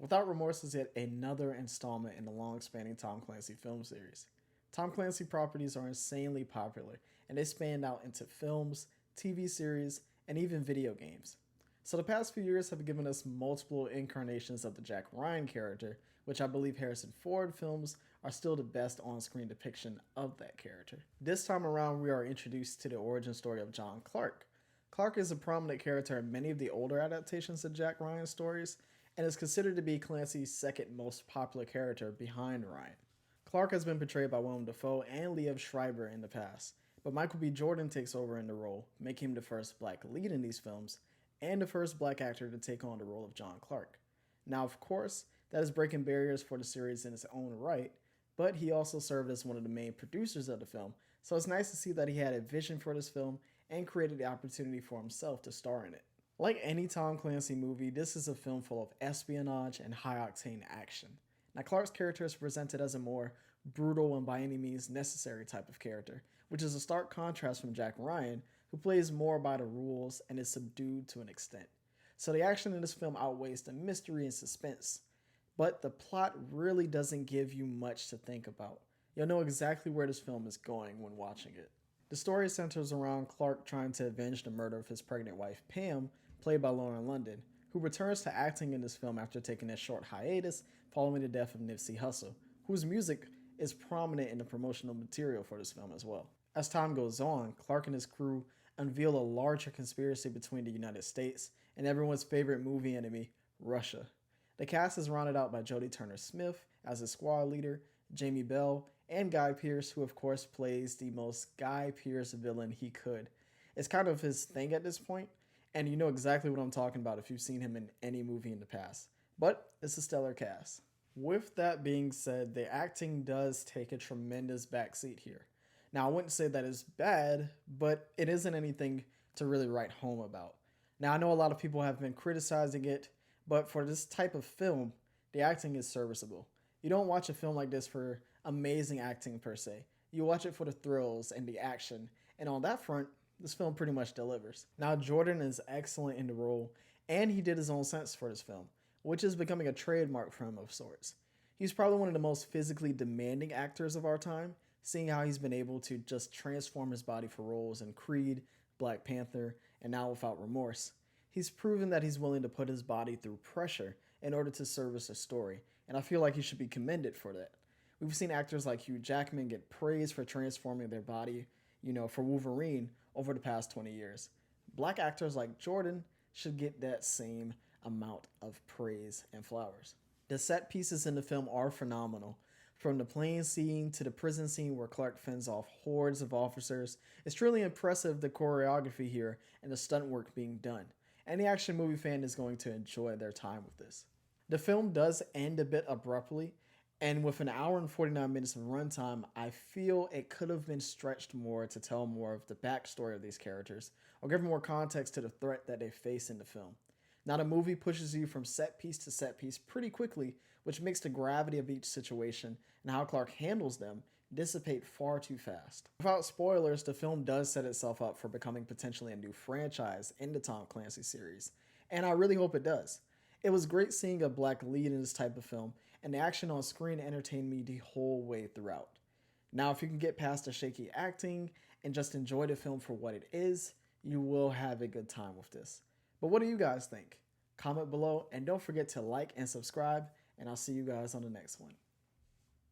Without Remorse is yet another installment in the long-spanning Tom Clancy film series. Tom Clancy properties are insanely popular, and they span out into films, TV series, and even video games. So the past few years have given us multiple incarnations of the Jack Ryan character, which I believe Harrison Ford films are still the best on-screen depiction of that character. This time around, we are introduced to the origin story of John Clark. Clark is a prominent character in many of the older adaptations of Jack Ryan stories, and is considered to be Clancy's second most popular character behind Ryan. Clark has been portrayed by Willem Dafoe and Liev Schreiber in the past, but Michael B. Jordan takes over in the role, making him the first black lead in these films, and the first black actor to take on the role of John Clark. Now, of course, that is breaking barriers for the series in its own right, but he also served as one of the main producers of the film, so it's nice to see that he had a vision for this film and created the opportunity for himself to star in it. Like any Tom Clancy movie, this is a film full of espionage and high-octane action. Now, Clark's character is presented as a more brutal and by any means necessary type of character, which is a stark contrast from Jack Ryan, who plays more by the rules and is subdued to an extent. So the action in this film outweighs the mystery and suspense, but the plot really doesn't give you much to think about. You'll know exactly where this film is going when watching it. The story centers around Clark trying to avenge the murder of his pregnant wife Pam, played by Lauren London, who returns to acting in this film after taking a short hiatus following the death of Nipsey Hussle, whose music is prominent in the promotional material for this film as well. As time goes on, Clark and his crew unveil a larger conspiracy between the United States and everyone's favorite movie enemy, Russia. The cast is rounded out by Jodie Turner-Smith as the squad leader, Jamie Bell, and Guy Pearce, who of course plays the most Guy Pearce villain he could. It's kind of his thing at this point, and you know exactly what I'm talking about if you've seen him in any movie in the past. But it's a stellar cast. With that being said, the acting does take a tremendous backseat here. Now, I wouldn't say that it's bad, but it isn't anything to really write home about. Now, I know a lot of people have been criticizing it, but for this type of film, the acting is serviceable. You don't watch a film like this for amazing acting per se. You watch it for the thrills and the action, and on that front, this film pretty much delivers. Now, Jordan is excellent in the role, and he did his own stunts for this film, which is becoming a trademark for him of sorts. He's probably one of the most physically demanding actors of our time, seeing how he's been able to just transform his body for roles in Creed, Black Panther, and now Without Remorse. He's proven that he's willing to put his body through pressure in order to service a story, and I feel like he should be commended for that. We've seen actors like Hugh Jackman get praised for transforming their body, for Wolverine over the past 20 years. Black actors like Jordan should get that same amount of praise and flowers. The set pieces in the film are phenomenal. From the plane scene to the prison scene where Clark fends off hordes of officers, it's truly impressive the choreography here and the stunt work being done. Any action movie fan is going to enjoy their time with this. The film does end a bit abruptly, and with an hour and 49 minutes of runtime, I feel it could have been stretched more to tell more of the backstory of these characters, or give more context to the threat that they face in the film. Now, the movie pushes you from set piece to set piece pretty quickly, which makes the gravity of each situation and how Clark handles them dissipate far too fast. Without spoilers, the film does set itself up for becoming potentially a new franchise in the Tom Clancy series, and I really hope it does. It was great seeing a black lead in this type of film, and the action on screen entertained me the whole way throughout. Now, if you can get past the shaky acting and just enjoy the film for what it is, you will have a good time with this. But what do you guys think? Comment below, and don't forget to like and subscribe, and I'll see you guys on the next one.